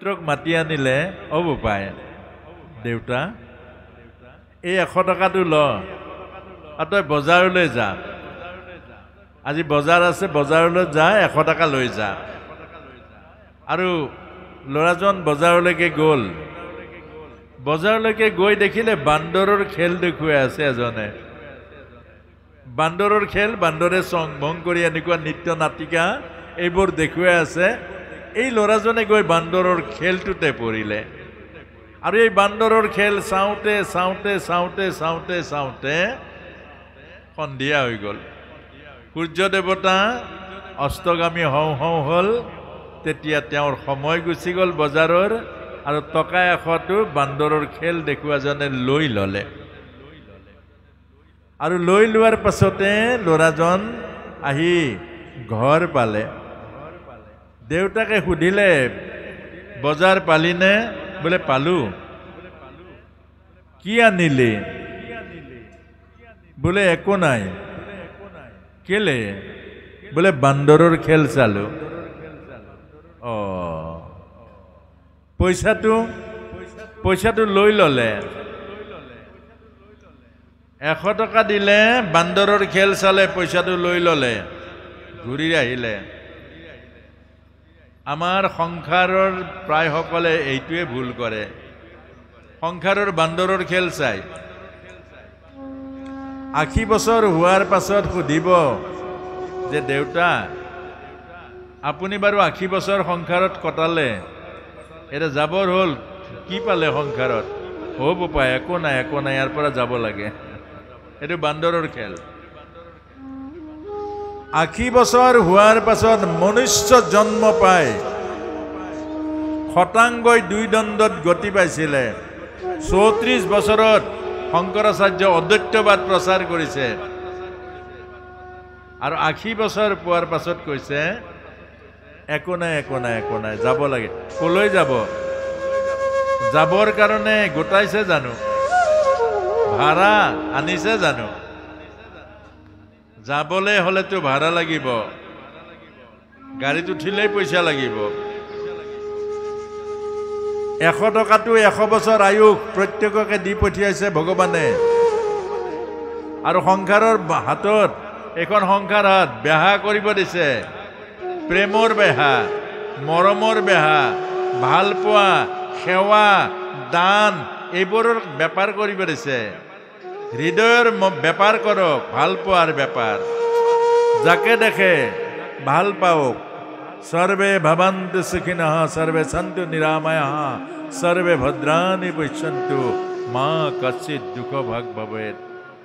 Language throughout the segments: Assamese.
পুত্ৰক মাতি আনিলে অ বোপাই দেউতা এই 100 টকাটো ল আৰু তই বজাৰলৈ যা আজি বজাৰ আছে বজাৰলৈ যা 100 টকা লৈ যা আৰু ল'ৰাজন বজাৰলৈকে গ'ল বজাৰলৈকে গৈ দেখিলে বান্দৰৰ খেল দেখুৱাই আছে এজনে বান্দৰৰ খেল বান্দৰে চং ভং কৰি এনেকুৱা নৃত্য নাটিকা এইবোৰ দেখুৱাই আছে এই ল'ৰাজনে গৈ বান্দৰৰ খেলটোতে পৰিলে আৰু এই বান্দৰৰ খেল চাওঁতে চাওঁতে চাওঁতে চাওঁতে চাওঁতে সন্ধিয়া হৈ গ'ল সূৰ্য দেৱতা অস্তগামী হওঁ হওঁ হ'ল তেতিয়া তেওঁৰ সময় গুচি গ'ল বজাৰৰ আৰু টকা 100টো বান্দৰৰ খেল দেখুৱাজনে লৈ ল'লে আৰু লৈ লোৱাৰ পাছতে ল'ৰাজন আহি ঘৰ পালে দেউতাকে সুধিলে বজাৰ পালিনে বোলে পালো কি আনিলি বোলে একো নাই কেলে বোলে বান্দৰৰ খেল চালো অ পইচাটো লৈ ল'লে 100 টকা দিলে বান্দৰৰ খেল চালে পইচাটো লৈ ল'লে ঘূৰি আহিলে আমাৰ সংসাৰৰ প্ৰায় সকলে এইটোৱে ভুল কৰে সংসাৰৰ বান্দৰৰ খেল চাই 80 বছৰ হোৱাৰ পাছত সুধিব যে দেউতা আপুনি বাৰু 80 বছৰ সংসাৰত কটালে এটা যাবৰ হ'ল কি পালে সংসাৰত ও বোপা একো নাই ইয়াৰ পৰা যাব লাগে এইটো বান্দৰৰ খেল 80 বছৰ হোৱাৰ পাছত মনুষ্য জন্ম পায় খটাংগৈ 2 দণ্ডত গতি পাইছিলে 34 বছৰত শংকৰাচাৰ্য অদ্বৈতবাদ প্ৰচাৰ কৰিছে আৰু 80 বছৰ পোৱাৰ পাছত কৈছে একো নাই যাব লাগে কলৈ যাব যাবৰ কাৰণে গোটাইছে জানো ভাড়া আনিছে জানো যাবলৈ হলেতো ভাড়া লাগিব গাড়ীত উঠিলেই পইচা লাগিব 100 টকাটো 100 বছৰ আয়ুস প্ৰত্যেককে দি পঠিয়াইছে ভগৱানে আৰু সংসাৰৰ হাতত এখন সংসাৰত বেহা কৰিব দিছে প্ৰেমৰ বেহা মৰমৰ বেহা ভাল পোৱা সেৱা দান এইবোৰৰ বেপাৰ কৰিব দিছে হৃদয়ৰ বেপাৰ কৰক ভাল পোৱাৰ বেপাৰ যাকে দেখে ভাল পাওক সর্বে ভবন্তু সুখিনঃ সর্বে সন্তু নিরাময়ঃ সর্বে ভদ্রাণি পশ্যন্তু মা কচ্চিৎ দুঃখ ভাগ ভবেৎ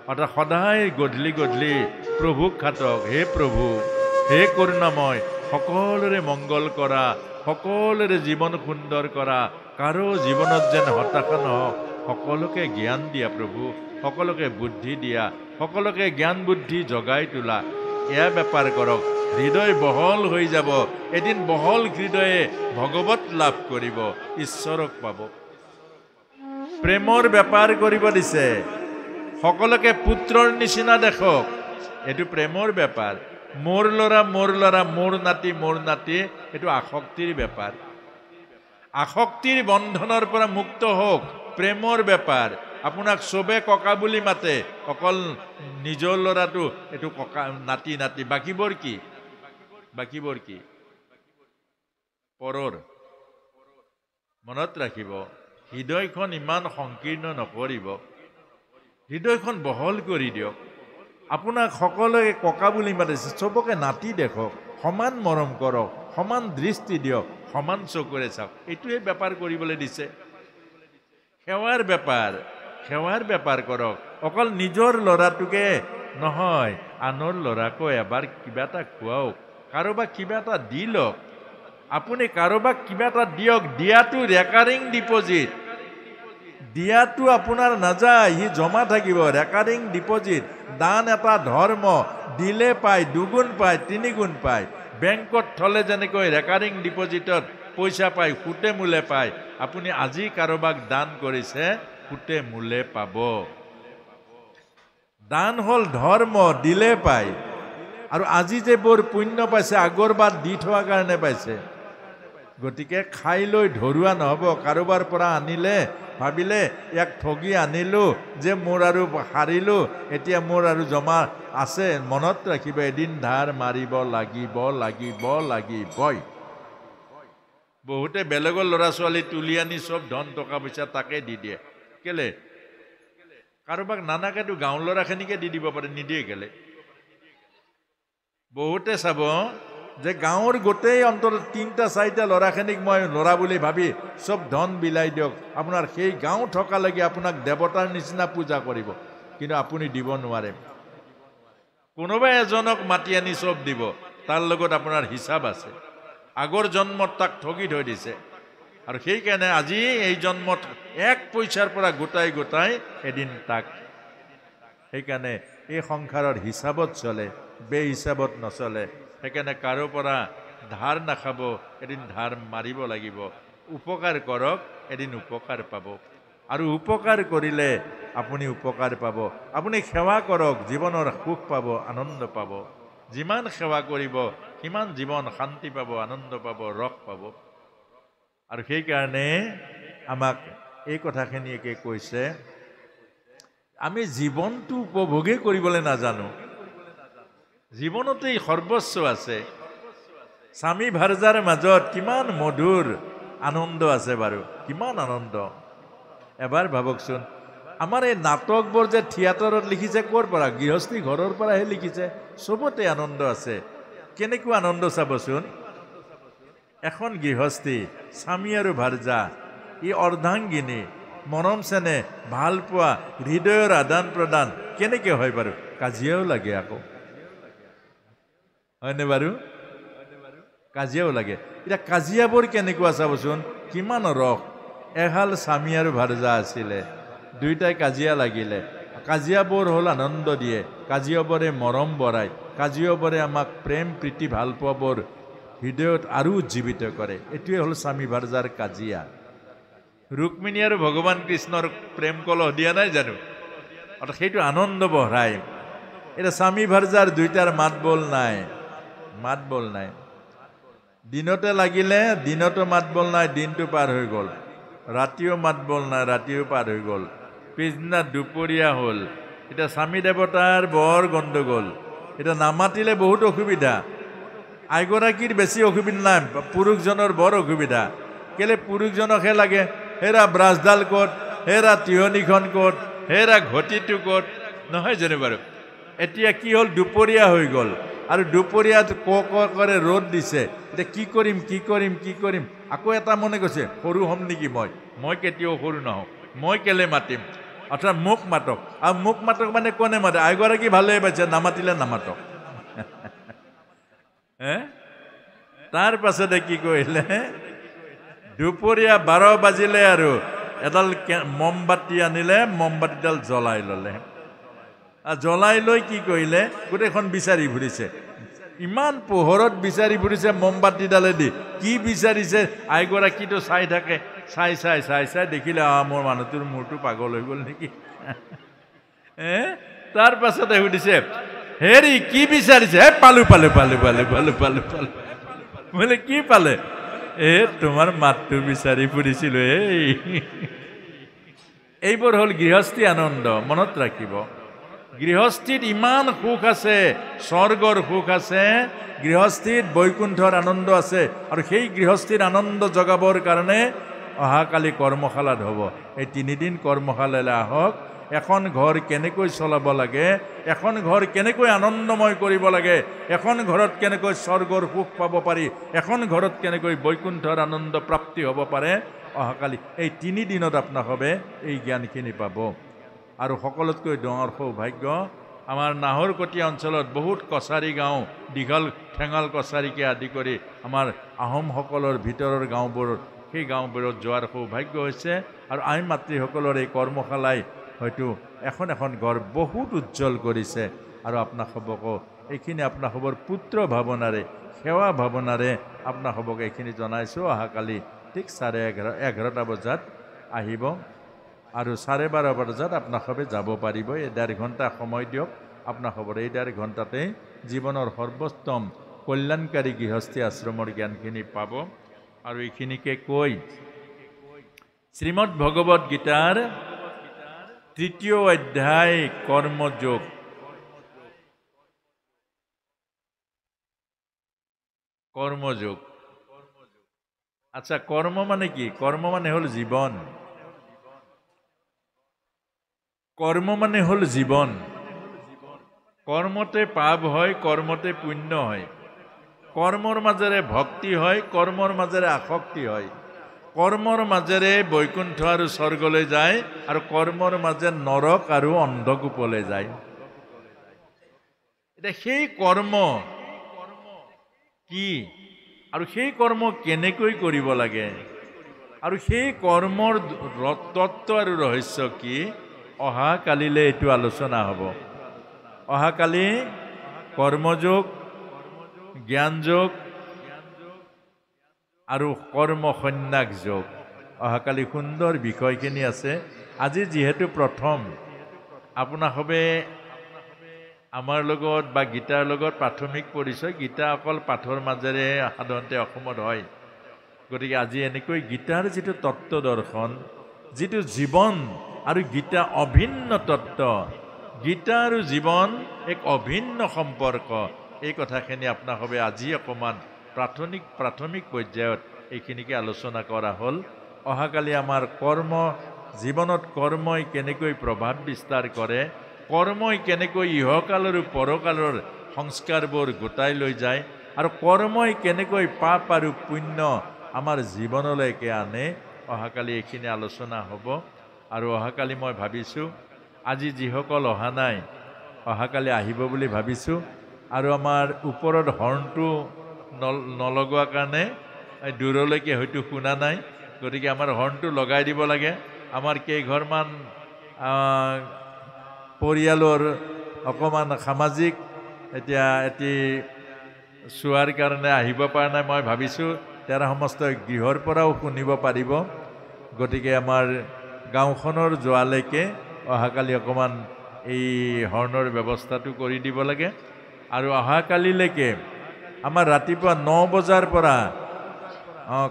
অর্থাৎ সদায় গধূলি গধূলি প্ৰভুক খাটক হে প্ৰভু হে কৰুণাময় সকলোৰে মংগল কৰা সকলোৰে জীৱন সুন্দৰ কৰা কাৰো জীৱনত যেন হতাশা নহওক সকলোকে জ্ঞান দিয়া প্ৰভু সকলোকে বুদ্ধি দিয়া সকলোকে জ্ঞান বুদ্ধি জগাই তোলা এয়া বেপাৰ কৰক হৃদয় বহল হৈ যাব এদিন বহল হৃদয়ে ভগৱত লাভ কৰিব ঈশ্বৰক পাব প্ৰেমৰ বেপাৰ কৰিব দিছে সকলোকে পুত্ৰৰ নিচিনা দেখক এটো প্ৰেমৰ বেপাৰ মোৰ লৰা মোৰ নাতি এটো আসক্তিৰ বেপাৰ আসক্তিৰ বন্ধনৰ পৰা মুক্ত হোক প্ৰেমৰ বেপাৰ আপোনাক সবে ককা বুলি মাতে অকল নিজৰ লৰাটো এটো ককা নাতি বাকিবৰ কি পৰৰ মনত ৰাখিব হৃদয়খন ইমান সংকীৰ্ণ নকৰিব হৃদয়খন বহল কৰি দিয়ক আপোনাক সকলোকে ককা বুলি মাতিছে সবকে নাতি দেখক সমান মৰম কৰক সমান দৃষ্টি দিয়ক সমান চকুৰে চাওক এইটোৱে বেপাৰ কৰিবলৈ দিছে সেৱাৰ বেপাৰ কৰক অকল নিজৰ লৰাটোকে নহয় আনৰ লৰাকো এবাৰ কিবা এটা খুৱাওক কাৰোবাক কিবা এটা দি লওক আপুনি কাৰোবাক কিবা এটা দিয়ক দিয়াটো ৰেকাৰিং ডিপজিট দিয়াটো আপোনাৰ নাযায় ই জমা থাকিব ৰেকাৰিং ডিপজিট দান এটা ধৰ্ম দিলে পায় দুগুণ পায় তিনিগুণ পায় বেংকত থলে যেনেকৈ ৰেকাৰিং ডিপজিটত পইচা পায় সুতে মূলে পায় আপুনি আজি কাৰোবাক দান কৰিছে সুতে মূলে পাব দান হল ধৰ্ম দিলে পায় আৰু আজি যে বৰ পুণ্য পাইছে আগৰবাৰ দি থোৱা কাৰণে পাইছে গতিকে খাই লৈ ধৰুৱা নহ'ব। কাৰোবাৰ পৰা আনিলে ভাবিলে ইয়াক ঠগি আনিলোঁ যে মোৰ আৰু হাৰিলোঁ, এতিয়া মোৰ আৰু জমা আছে। মনত ৰাখিব, এদিন ধাৰ মাৰিব লাগিবই। বহুতে বেলেগৰ ল'ৰা ছোৱালী তুলি আনি চব ধন টকা পইচা তাকে দি দিয়ে। কেলে? কাৰোবাক নানাকেতো গাঁৱৰ ল'ৰাখিনিকে দি দিব পাৰে, নিদিয়ে কেলে? বহুতে চাব যে গাঁৱৰ গোটেই অন্তত ৩-৪টা ল'ৰাখিনিক মই ল'ৰা বুলি ভাবি চব ধন বিলাই দিয়ক, আপোনাৰ সেই গাঁও থকালৈকে আপোনাক দেৱতাৰ নিচিনা পূজা কৰিব, কিন্তু আপুনি দিব নোৱাৰে। কোনোবা এজনক মাতি আনি চব দিব, তাৰ লগত আপোনাৰ হিচাপ আছে। আগৰ জন্মত তাক ঠগি থৈ দিছে, আৰু সেইকাৰণে আজি এই জন্মত 1 পইচাৰ পৰা গোটাই এদিন তাক। সেইকাৰণে এই সংসাৰৰ হিচাপত চলে, বেহিচাপত নচলে। সেইকাৰণে কাৰো পৰা ধাৰ নাখাব, এদিন ধাৰ মাৰিব লাগিব। উপকাৰ কৰক, এদিন উপকাৰ পাব। আৰু উপকাৰ কৰিলে আপুনি উপকাৰ পাব। আপুনি সেৱা কৰক, জীৱনৰ সুখ পাব, আনন্দ পাব। যিমান সেৱা কৰিব সিমান জীৱন শান্তি পাব, আনন্দ পাব, ৰস পাব। আৰু সেইকাৰণে আমাক এই কথাখিনিকে কৈছে, আমি জীৱনটো উপভোগেই কৰিবলৈ নাজানো। জীৱনতেই সৰ্বস্ব আছে। স্বামী ভাৰ্যাৰ মাজত কিমান মধুৰ আনন্দ আছে বাৰু, কিমান আনন্দ। এবাৰ ভাবকচোন, আমাৰ এই নাটকবোৰ যে থিয়েটাৰত লিখিছে ক'ৰ পৰা? গৃহস্থী ঘৰৰ পৰাহে লিখিছে। চবতে আনন্দ আছে। কেনেকুৱা আনন্দ চাবচোন। এখন গৃহস্থী, স্বামী আৰু ভাৰ্যা, ই অৰ্ধাংগিনী, মৰম চেনেহ, ভাল পোৱা, হৃদয়ৰ আদান প্ৰদান কেনেকে হয় বাৰু? কাজিয়াও লাগে আকৌ, হয়নে বাৰু? কাজিয়াও লাগে। এতিয়া কাজিয়াবোৰ কেনেকুৱা চাবচোন, কিমান ৰস। এহাল স্বামী আৰু ভাৰ্যা আছিলে, দুয়োটাই কাজিয়া লাগিলে। কাজিয়াবোৰ হ'ল আনন্দ দিয়ে, কাজিয়াবোৰে মৰম বঢ়ায়, কাজিয়াবোৰে আমাক প্ৰেম প্ৰীতি ভাল পোৱাবোৰ হৃদয়ত আৰু উজ্জীৱিত কৰে। এইটোৱে হ'ল স্বামী ভাৰ্যাৰ কাজিয়া। ৰুক্মিণী আৰু ভগৱান কৃষ্ণৰ প্ৰেম কলহ দিয়া নাই জানো? অৰ্থাৎ সেইটো আনন্দ বঢ়ায়। এতিয়া স্বামী ভাৰ্যাৰ দুইটাৰ মাত বোল নাই। দিনতে লাগিলে, দিনতো মাত বোল নাই, দিনটো পাৰ হৈ গ'ল। ৰাতিও মাত বোল নাই, ৰাতিও পাৰ হৈ গ'ল। পিছদিনা দুপৰীয়া হ'ল। এতিয়া স্বামী দেৱতাৰ বৰ গণ্ডগোল। এতিয়া নামাতিলে বহুত অসুবিধা। আইগৰাকীৰ বেছি অসুবিধা নাই, পুৰুষজনৰ বৰ অসুবিধা। কেলে? পুৰুষজনকহে লাগে, হেৰা ব্ৰাছডাল ক'ত, হেৰা তিয়নিখন ক'ত, হেৰা ঘটিটো ক'ত, নহয় জানো বাৰু? এতিয়া কি হ'ল, দুপৰীয়া হৈ গ'ল, আৰু দুপৰীয়াত কৰে ৰ'দ দিছে। এতিয়া কি কৰিম? আকৌ এটা মনে কৈছে, সৰু হ'ম নেকি মই কেতিয়াও সৰু নহওঁ, মই কেলে মাতিম? অৰ্থাৎ মোক মাতক। আৰু মোক মাতক মানে কোনে মাতে? আইগৰাকী ভালেই পাইছে, নামাতিলে নামাতক। তাৰ পাছতে কি কৰিলে, দুপৰীয়া 12 বাজিলে আৰু এডাল মমবাতি আনিলে, মমবাতিডাল জ্বলাই ল'লে। জ্বলাই লৈ কি কৰিলে, গোটেইখন বিচাৰি ফুৰিছে। ইমান পোহৰত বিচাৰি ফুৰিছে মমবাতিডালেদি। কি বিচাৰিছে? আইগৰাকীটো চাই থাকে, চাই দেখিলে, মোৰ মানুহটোৰ মূৰটো পাগল হৈ গ'ল নেকি। তাৰ পাছতে সুধিছে, হেৰি কি বিচাৰিছে? পালো। বোলে কি পালে? তোমাৰ মাতটো বিচাৰি ফুৰিছিলো। এইবোৰ হ'ল গৃহস্থী আনন্দ। মনত ৰাখিব, গৃহস্থীত ইমান সুখ আছে, স্বৰ্গৰ সুখ আছে, গৃহস্থীত বৈকুণ্ঠৰ আনন্দ আছে। আৰু সেই গৃহস্থীৰ আনন্দ জগাবৰ কাৰণে অহাকালি কৰ্মশালাত হ'ব। এই 3 দিন কৰ্মশালালৈ আহক। এখন ঘৰ কেনেকৈ চলাব লাগে, এখন ঘৰ কেনেকৈ আনন্দময় কৰিব লাগে, এখন ঘৰত কেনেকৈ স্বৰ্গৰ সুখ পাব পাৰি, এখন ঘৰত কেনেকৈ বৈকুণ্ঠৰ আনন্দ প্ৰাপ্তি হ'ব পাৰে, অহাকালি এই 3 দিনত আপোনালোকে এই জ্ঞানখিনি পাব। আৰু সকলোতকৈ ডাঙৰ সৌভাগ্য, আমাৰ নাহৰকটীয়া অঞ্চলত বহুত কছাৰী গাঁও, দীঘল ঠেঙাল কছাৰীকে আদি কৰি আমাৰ আহোমসকলৰ ভিতৰৰ গাঁওবোৰ, সেই গাঁওবোৰত যোৱাৰ সৌভাগ্য হৈছে। আৰু আই মাতৃসকলৰ এই কৰ্মশালাই হয়তো এখন ঘৰ বহুত উজ্জ্বল কৰিছে। আৰু আপোনালোককো এইখিনি আপোনালোকৰ পুত্ৰ ভাৱনাৰে, সেৱা ভাৱনাৰে আপোনালোকক এইখিনি জনাইছোঁ। অহাকালি ঠিক 11:30 বজাত আহিব, আৰু 12:30 বজাত আপোনালোকে যাব পাৰিব। এই 1.5 ঘণ্টা সময় দিয়ক আপোনালোকৰ। এই 1.5 ঘণ্টাতেই জীৱনৰ সৰ্বোত্তম কল্যাণকাৰী গৃহস্থী আশ্ৰমৰ জ্ঞানখিনি পাব। আৰু এইখিনিকে কৈ শ্ৰীমদ্ ভগৱত গীতাৰ ৩য় অধ্যায় কৰ্মযোগ। কৰ্মযোগ। আচ্ছা, কৰ্ম মানে কি? কৰ্ম মানে হ'ল জীৱন। কৰ্ম মানে হ'ল জীৱন। কৰ্মতে পাপ হয়, কৰ্মতে পুণ্য হয়। কৰ্মৰ মাজেৰে ভক্তি হয়, কৰ্মৰ মাজেৰে আসক্তি হয়। কৰ্মৰ মাজেৰে বৈকুণ্ঠ আৰু স্বৰ্গলৈ যায়, আৰু কৰ্মৰ মাজে নৰক আৰু অন্ধকূপলৈ যায়। এতিয়া সেই কৰ্ম কি আৰু সেই কৰ্ম কেনেকৈ কৰিব লাগে আৰু সেই কৰ্মৰ তত্ত্ব আৰু ৰহস্য কি, অহাকালিলৈ এইটো আলোচনা হ'ব। অহাকালি কৰ্মযোগ, জ্ঞানযোগ আৰু কৰ্ম সন্ন্যাস যোগ। অহাকালি সুন্দৰ বিষয়খিনি আছে। আজি যিহেতু প্ৰথম আপোনাসবে আমাৰ লগত বা গীতাৰ লগত প্ৰাথমিক পৰিচয়, গীতা অকল পাঠৰ মাজেৰে সাধাৰণতে অসমত হয়। গতিকে আজি এনেকৈ গীতাৰ যিটো তত্ত্ব দৰ্শন, যিটো জীৱন আৰু গীতা অভিন্ন তত্ত্ব, গীতা আৰু জীৱন এক অভিন্ন সম্পৰ্ক, এই কথাখিনি আপোনাসবে আজি অকণমান প্ৰাথমিক পৰ্যায়ত এইখিনিকে আলোচনা কৰা হ'ল। অহাকালি আমাৰ কৰ্ম জীৱনত কৰ্মই কেনেকৈ প্ৰভাৱ বিস্তাৰ কৰে, কৰ্মই কেনেকৈ ইহকাল আৰু পৰকালৰ সংস্কাৰবোৰ গোটাই লৈ যায়, আৰু কৰ্মই কেনেকৈ পাপ আৰু পুণ্য আমাৰ জীৱনলৈকে আনে, অহাকালি এইখিনি আলোচনা হ'ব। আৰু অহাকালি মই ভাবিছোঁ, আজি যিসকল অহা নাই অহাকালি আহিব বুলি ভাবিছোঁ। আৰু আমাৰ ওপৰত হৰ্ণটো নলগোৱাৰ কাৰণে দূৰলৈকে হয়তো শুনা নাই। গতিকে আমাৰ হৰ্ণটো লগাই দিব লাগে। আমাৰ কেইঘৰমান পৰিয়ালৰ অকণমান সামাজিক এতিয়া চোৱাৰ কাৰণে আহিব পৰা নাই। মই ভাবিছোঁ তেৰা সমস্ত গৃহৰ পৰাও শুনিব পাৰিব। গতিকে আমাৰ গাঁওখনৰ যোৱালৈকে অহাকালি অকণমান এই হৰ্ণৰ ব্যৱস্থাটো কৰি দিব লাগে। আৰু অহাকালিলৈকে আমাৰ ৰাতিপুৱা 9 বজাৰ পৰা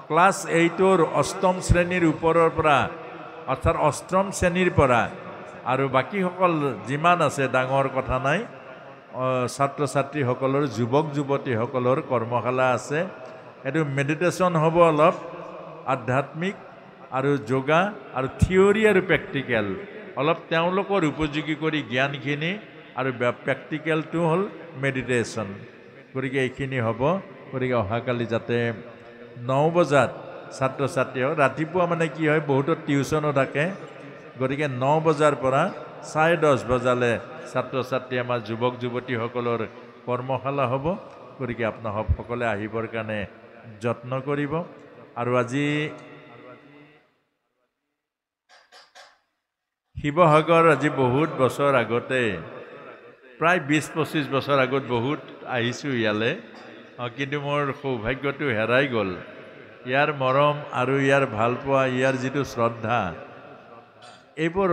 ক্লাছ 8ৰ অষ্টম শ্ৰেণীৰ ওপৰৰ পৰা, অৰ্থাৎ অষ্টম শ্ৰেণীৰ পৰা আৰু বাকীসকল যিমান আছে ডাঙৰ কথা নাই, ছাত্ৰ ছাত্ৰীসকলৰ, যুৱক যুৱতীসকলৰ কৰ্মশালা আছে। এইটো মেডিটেশ্যন হ'ব, অলপ আধ্যাত্মিক আৰু যোগা আৰু থিয়ৰী আৰু প্ৰেক্টিকেল, অলপ তেওঁলোকৰ উপযোগী কৰি জ্ঞানখিনি, আৰু প্ৰেক্টিকেলটো হ'ল মেডিটেশ্যন। গতিকে এইখিনি হ'ব। গতিকে অহাকালি যাতে 9 বজাত ছাত্ৰ ছাত্ৰী হওক। ৰাতিপুৱা মানে কি হয়, বহুতো টিউশ্যনো থাকে। গতিকে 9 বজাৰ পৰা 10:30 বজালৈ ছাত্ৰ ছাত্ৰী আমাৰ যুৱক যুৱতীসকলৰ কৰ্মশালা হ'ব। গতিকে আপোনাসকলে আহিবৰ কাৰণে যত্ন কৰিব। আৰু আজি শিৱসাগৰ আজি বহুত বছৰ আগতে, প্ৰায় 20-25 বছৰ আগত বহুত আহিছোঁ ইয়ালৈ, কিন্তু মোৰ সৌভাগ্যটো হেৰাই গ'ল। ইয়াৰ মৰম আৰু ইয়াৰ ভালপোৱা, ইয়াৰ যিটো শ্ৰদ্ধা, এইবোৰ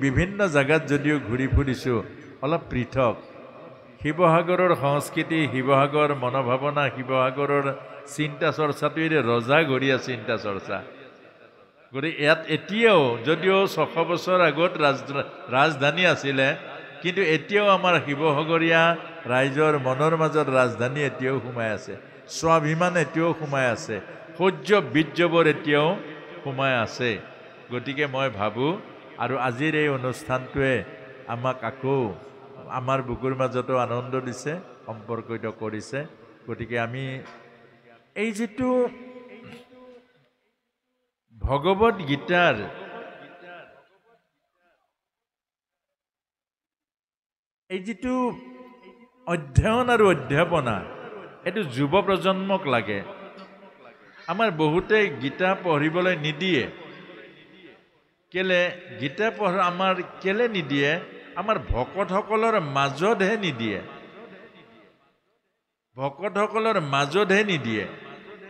বিভিন্ন জেগাত যদিও ঘূৰি ফুৰিছোঁ, অলপ পৃথক। শিৱসাগৰৰ সংস্কৃতি, শিৱসাগৰ মনোভাৱনা, শিৱসাগৰৰ চিন্তা চৰ্চাটোৱে ৰজাঘৰীয়া চিন্তা চৰ্চা। গতিকে ইয়াত এতিয়াও যদিও 600 বছৰ আগত ৰাজধানী আছিলে, কিন্তু এতিয়াও আমাৰ শিৱসাগৰীয়া ৰাইজৰ মনৰ মাজত ৰাজধানী এতিয়াও সোমাই আছে, স্বাভিমান এতিয়াও সোমাই আছে, সৌৰ্য বীৰ্যবোৰ এতিয়াও সোমাই আছে। গতিকে মই ভাবোঁ, আৰু আজিৰ এই অনুষ্ঠানটোৱে আমাক আকৌ আমাৰ বুকুৰ মাজতো আনন্দ দিছে, সম্পৰ্কিত কৰিছে। গতিকে আমি এই যিটো ভগৱত গীতাৰ এই যিটো অধ্যয়ন আৰু অধ্যাপনা, এইটো যুৱ প্ৰজন্মক লাগে। আমাৰ বহুতে গীতা পঢ়িবলৈ নিদিয়ে। কেলে গীতা আমাৰ কেলে নিদিয়ে? আমাৰ ভকতসকলৰ মাজতহে নিদিয়ে, ভকতসকলৰ মাজতহে নিদিয়ে।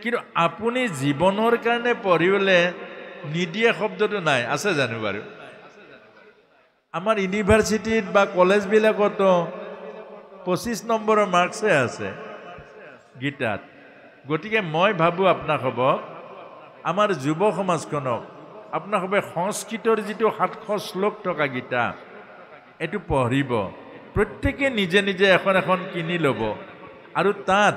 কিন্তু আপুনি জীৱনৰ কাৰণে পঢ়িবলৈ নিদিয়ে শব্দটো নাই, আছে জানো বাৰু? আমাৰ ইউনিভাৰ্চিটিত বা কলেজবিলাকতো 25 নম্বৰৰ মাৰ্কছে আছে গীতাত, গতিকে মই ভাবোঁ আপোনাসৱক আমাৰ যুৱ সমাজখনক আপোনাসৱে সংস্কৃতৰ যিটো 700 শ্লোক থকা গীতা এইটো পঢ়িব প্ৰত্যেকে নিজে নিজে এখন এখন কিনি ল'ব আৰু তাত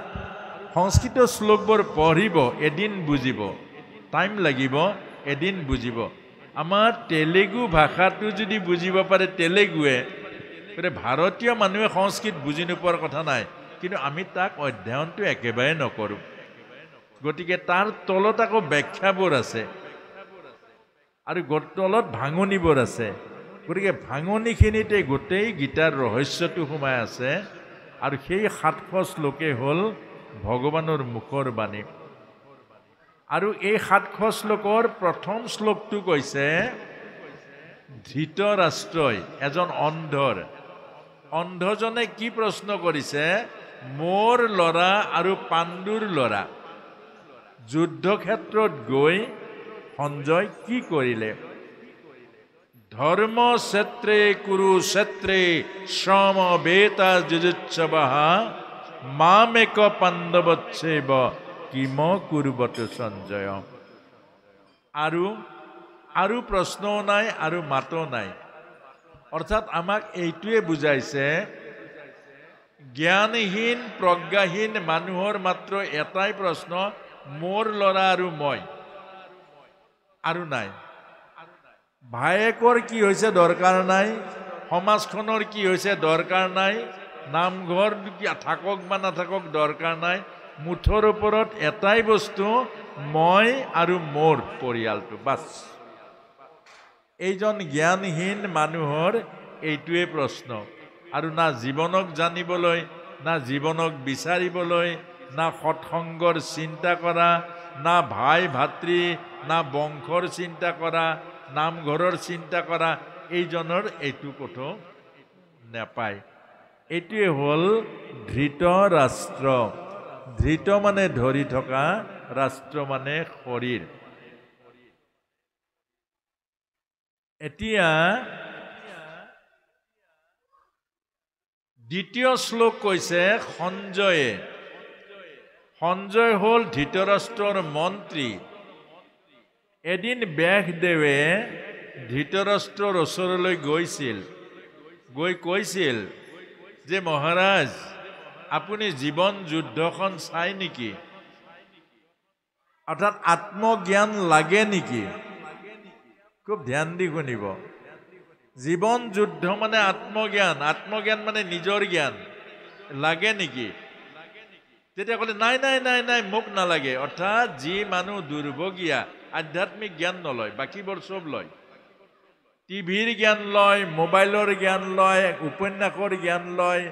সংস্কৃত শ্লোকবোৰ পঢ়িব এদিন বুজিব টাইম লাগিব এদিন বুজিব আমাৰ তেলেগু ভাষাটো যদি বুজিব পাৰে তেলেগুৱে ভাৰতীয় মানুহে সংস্কৃত বুজি নোপোৱাৰ কথা নাই কিন্তু আমি তাক অধ্যয়নটো একেবাৰে নকৰোঁ গতিকে তাৰ তলত আকৌ ব্যাখ্যাবোৰ আছে আৰু তলত ভাঙনিবোৰ আছে গতিকে ভাঙনিখিনিতে গোটেই গীতাৰ ৰহস্যটো সোমাই আছে আৰু সেই 700 শ্লোকে হ'ল ভগৱানৰ মুখৰ বাণী আৰু এই 700 শ্লোকৰ প্ৰথম শ্লোকটো কৈছে ধৃতৰাষ্ট্ৰই এজন অন্ধজনে কি প্ৰশ্ন কৰিছে মোৰ ল'ৰা আৰু পাণ্ডুৰ ল'ৰা যুদ্ধক্ষেত্ৰত গৈ সঞ্জয় কি কৰিলে ধৰ্ম ক্ষেত্ৰে কুৰুক্ষেত্ৰে সমবেতা যুযুৎসৱঃ মামেক পাণ্ডৱচ্ছেব কিম কুৰ্বত সঞ্জয় আৰু প্ৰশ্নও নাই আৰু মাতো নাই অৰ্থাৎ আমাক এইটোৱে বুজাইছে জ্ঞানহীন প্ৰজ্ঞাহীন মানুহৰ মাত্ৰ এটাই প্ৰশ্ন মোৰ ল'ৰা আৰু মই আৰু নাই ভায়েকৰ কি হৈছে দৰকাৰ নাই সমাজখনৰ কি হৈছে দৰকাৰ নাই নামঘৰ থাকক বা নাথাকক দৰকাৰ নাই মুঠৰ ওপৰত এটাই বস্তু মই আৰু মোৰ পৰিয়ালটো বাছ এইজন জ্ঞানহীন মানুহৰ এইটোৱে প্ৰশ্ন আৰু না জীৱনক জানিবলৈ না জীৱনক বিচাৰিবলৈ না সৎসংগৰ চিন্তা কৰা না ভাই ভাতৃ না বংশৰ চিন্তা কৰা নামঘৰৰ চিন্তা কৰা এইজনৰ এইটো কথা নাপায় এইটোৱে হ'ল ধৃতৰাষ্ট্ৰ ধৃত মানে ধৰি থকা ৰাষ্ট্ৰ মানে শৰীৰ এতিয়া দ্বিতীয় শ্লোক কৈছে সঞ্জয় হ'ল ধৃতৰাষ্ট্ৰৰ মন্ত্ৰী এদিন ব্যাসদেৱে ধৃতৰাষ্ট্ৰৰ ওচৰলৈ গৈ কৈছিল যে মহাৰাজ আপুনি জীৱন যুদ্ধখন চাই নেকি অৰ্থাৎ আত্মজ্ঞান লাগে নেকি খুব ধ্যান দি শুনিব জীৱন যুদ্ধ মানে আত্মজ্ঞান মানে নিজৰ জ্ঞান লাগে নেকি তেতিয়া ক'লে নাই নাই নাই নাই মোক নালাগে অৰ্থাৎ যি মানুহ দুৰ্ভগীয়া আধ্যাত্মিক জ্ঞান নলয় বাকীবোৰ চব লয় টিভিৰ জ্ঞান লয় মোবাইলৰ জ্ঞান লয় উপন্যাসৰ জ্ঞান লয়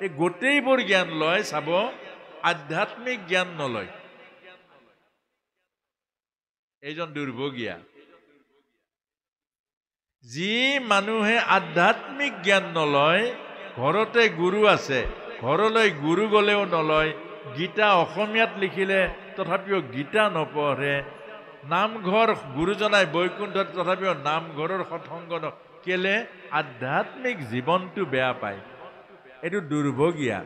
এই গোটেইবোৰ জ্ঞান লয় চাব আধ্যাত্মিক জ্ঞান নলয় এইজন দুৰ্ভগীয়া যি মানুহে আধ্যাত্মিক জ্ঞান নলয় ঘৰতে গুৰু আছে ঘৰলৈ গুৰু গলেও নলয় গীতা অসমীয়াত লিখিলে তথাপিও গীতা নপঢ়ে নামঘৰ গুৰুজনাই বৈকুণ্ঠত তথাপিও নামঘৰৰ সৎসংগ কেলে আধ্যাত্মিক জীৱনটো বেয়া পায় এইটো দুৰ্ভগীয়া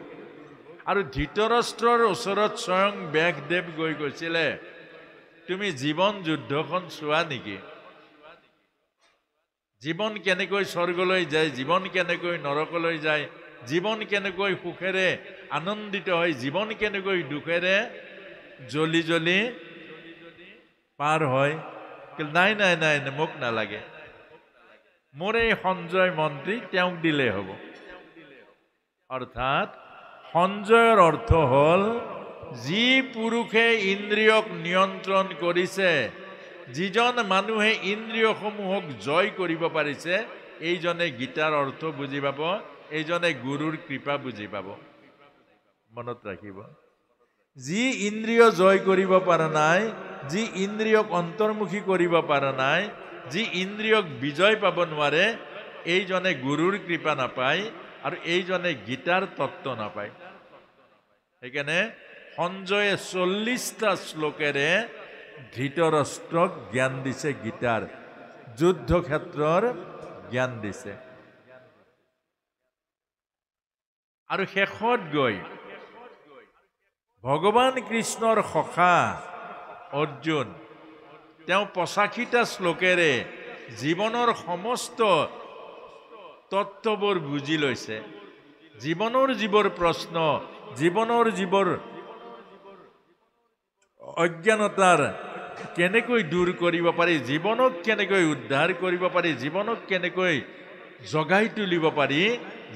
আৰু ধৃতৰাষ্ট্ৰৰ ওচৰত স্বয়ং ব্যাসদেৱ গৈ কৈছিলে তুমি জীৱন যুদ্ধখন চোৱা নেকি জীৱন কেনেকৈ স্বৰ্গলৈ যায় জীৱন কেনেকৈ নৰকলৈ যায় জীৱন কেনেকৈ সুখেৰে আনন্দিত হয় জীৱন কেনেকৈ দুখেৰে জ্বলি জ্বলি পাৰ হয় নাই নাই নাই মোক নালাগে মোৰ এই সঞ্জয় মন্ত্ৰী তেওঁক দিলেই হ'ব অৰ্থাৎ সঞ্জয়ৰ অৰ্থ হ'ল যি পুৰুষে ইন্দ্ৰিয়ক নিয়ন্ত্ৰণ কৰিছে যিজন মানুহে ইন্দ্ৰিয়সমূহক জয় কৰিব পাৰিছে এইজনে গীতাৰ অৰ্থ বুজি পাব এইজনে গুৰুৰ কৃপা বুজি পাব মনত ৰাখিব যি ইন্দ্ৰিয় জয় কৰিব পৰা নাই যি ইন্দ্ৰিয়ক অন্তৰ্মুখী কৰিব পৰা নাই যি ইন্দ্ৰিয়ক বিজয় পাব নোৱাৰে এইজনে গুৰুৰ কৃপা নাপায় আৰু এইজনে গীতাৰ তত্ত্ব নাপায় সেইকাৰণে সঞ্জয়ে 40টা শ্লোকেৰে ধৃতৰাষ্ট্ৰক জ্ঞান দিছে গীতাৰ যুদ্ধক্ষেত্ৰৰ জ্ঞান দিছে আৰু শেষত গৈ ভগৱান কৃষ্ণৰ সখা অৰ্জুন তেওঁ ৮৫টা শ্লোকেৰে জীৱনৰ সমস্ত তত্ত্ববোৰ বুজি লৈছে। জীৱনৰ যিবোৰ প্ৰশ্ন, জীৱনৰ যিবোৰ অজ্ঞানতাৰ কেনেকৈ দূৰ কৰিব পাৰি, জীৱনক কেনেকৈ উদ্ধাৰ কৰিব পাৰি, জীৱনক কেনেকৈ জগাই তুলিব পাৰি,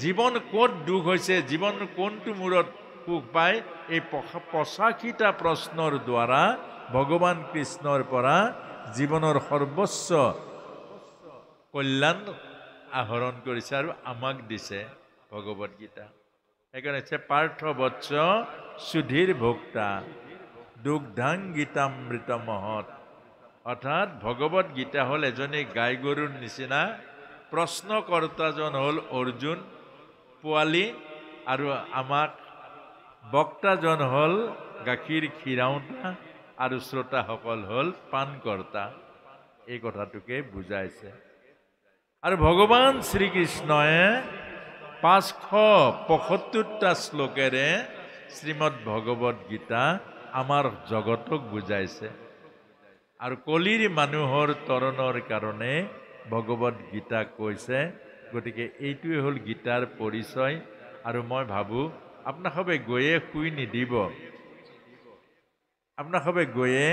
জীৱন ক'ত দুখ হৈছে, জীৱন কোনটো মূৰত সুখ পায়, এই ৮৫টা প্ৰশ্নৰ দ্বাৰা ভগৱান কৃষ্ণৰ পৰা জীৱনৰ সৰ্বোচ্চ কল্যাণ আহৰণ কৰিছে আৰু আমাক দিছে ভগৱত গীতা। সেইকাৰণে হৈছে পাৰ্থ বৎস সুধীৰ ভোক্তা দুগ্ধাং গীতামৃত মহৎ। অৰ্থাৎ ভগৱত গীতা হ'ল এজনী গাই গৰুৰ নিচিনা, প্ৰশ্নকৰ্তাজন হ'ল অৰ্জুন পোৱালী, আৰু আমাক বক্তাজন হ'ল গাখীৰ খীৰাওঁতা, আৰু শ্ৰোতাসকল হ'ল পানকৰ্তা। এই কথাটোকে বুজাইছে। আৰু ভগৱান শ্ৰীকৃষ্ণই ৫৭৫টা শ্লোকেৰে শ্ৰীমদ ভগৱত গীতা আমাৰ জগতক বুজাইছে। আৰু কলিৰ মানুহৰ তৰণৰ কাৰণে ভগৱত গীতা কৈছে। গতিকে এইটোৱে হ'ল গীতাৰ পৰিচয়। আৰু মই ভাবোঁ আপোনাসবে গৈয়ে শুই নিদিব, আপোনাসবে গৈয়ে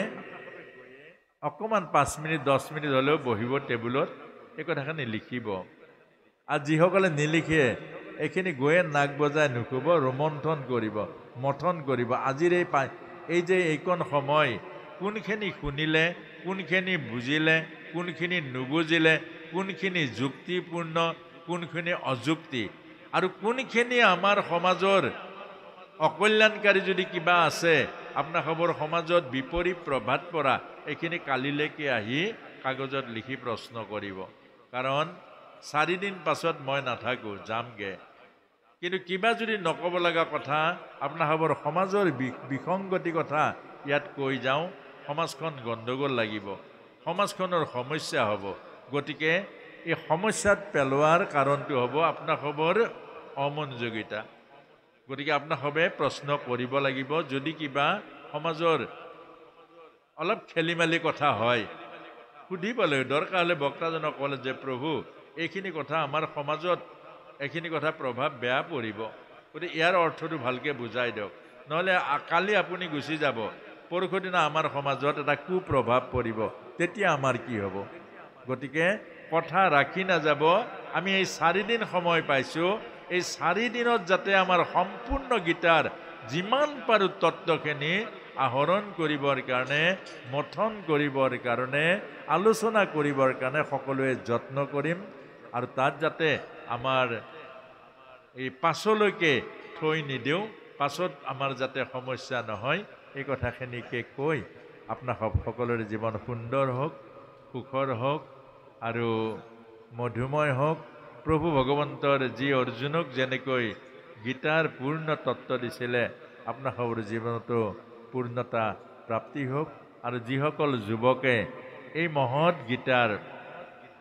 অকণমান ৫ মিনিট ১০ মিনিট হ'লেও বহিব টেবুলত, এই কথাখিনি লিখিব। আৰু যিসকলে নিলিখে এইখিনি গৈয়ে নাক বজাই নুশুব, ৰোমন্থন কৰিব, মথন কৰিব। আজিৰ এই যে এইকণ সময় কোনখিনি শুনিলে, কোনখিনি বুজিলে, কোনখিনি নুবুজিলে, কোনখিনি যুক্তিপূৰ্ণ, কোনখিনি অযুক্তি, আৰু কোনখিনি আমাৰ সমাজৰ অকল্যাণকাৰী যদি কিবা আছে, আপোনাসবৰ সমাজত বিপৰীত প্ৰভাৱ পৰা, এইখিনি কালিলৈকে আহি কাগজত লিখি প্ৰশ্ন কৰিব। কাৰণ ৪ দিন পাছত মই নাথাকোঁ, যামগৈ। কিন্তু কিবা যদি নক'ব লগা কথা, আপোনাসবৰ সমাজৰ বিসংগতি কথা ইয়াত কৈ যাওঁ, সমাজখন গণ্ডগোল লাগিব, সমাজখনৰ সমস্যা হ'ব। গতিকে এই সমস্যাত পেলোৱাৰ কাৰণটো হ'ব আপোনাসবৰ অমনোযোগিতা। গতিকে আপোনাসবে প্ৰশ্ন কৰিব লাগিব। যদি কিবা সমাজৰ অলপ খেলি মেলি কথা হয়, সুধিব লাগিব। দৰকাৰ হ'লে বক্তাজনক ক'লে যে প্ৰভু এইখিনি কথা আমাৰ সমাজত, এইখিনি কথা প্ৰভাৱ বেয়া পৰিব, গতিকে ইয়াৰ অৰ্থটো ভালকৈ বুজাই দিয়ক। নহ'লে কালি আপুনি গুচি যাব, পৰহি দিনা আমাৰ সমাজত এটা কুপ্ৰভাৱ পৰিব, তেতিয়া আমাৰ কি হ'ব? গতিকে কথা ৰাখি নাযাব। আমি এই ৪ দিন সময় পাইছোঁ, এই ৪ দিনত যাতে আমাৰ সম্পূৰ্ণ গীতাৰ যিমান পাৰোঁ তত্ত্বখিনি আহৰণ কৰিবৰ কাৰণে, মথন কৰিবৰ কাৰণে, আলোচনা কৰিবৰ কাৰণে সকলোৱে যত্ন কৰিম। আৰু তাত যাতে আমাৰ এই পাছলৈকে থৈ নিদিওঁ, পাছত আমাৰ যাতে সমস্যা নহয়, এই কথাখিনিকে কৈ আপোনাৰ সকলোৰে জীৱন সুন্দৰ হওক, সুখৰ হওক আৰু মধুময় হওক। প্ৰভু ভগৱন্তৰ যি অৰ্জুনক যেনেকৈ গীতাৰ পূৰ্ণ তত্ত্ব দিছিলে, আপোনাৰ সকলোৰে জীৱনতো পূৰ্ণতা প্ৰাপ্তি হওক। আৰু যিসকল যুৱকে এই মহৎ গীতাৰ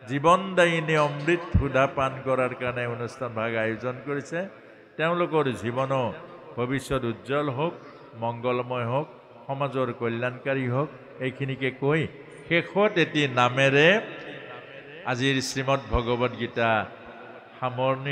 জীৱনদায়িনী অমৃত সুধা পান কৰাৰ কাৰণে অনুষ্ঠান ভাগ আয়োজন কৰিছে, তেওঁলোকৰ জীৱনো ভৱিষ্যত উজ্জ্বল হওক, মংগলময় হওক, সমাজৰ কল্যাণকাৰী হওক। এইখিনিকে কৈ শেষত এটি নামেৰে আজিৰ শ্ৰীমদ ভগৱত গীতা সামৰণি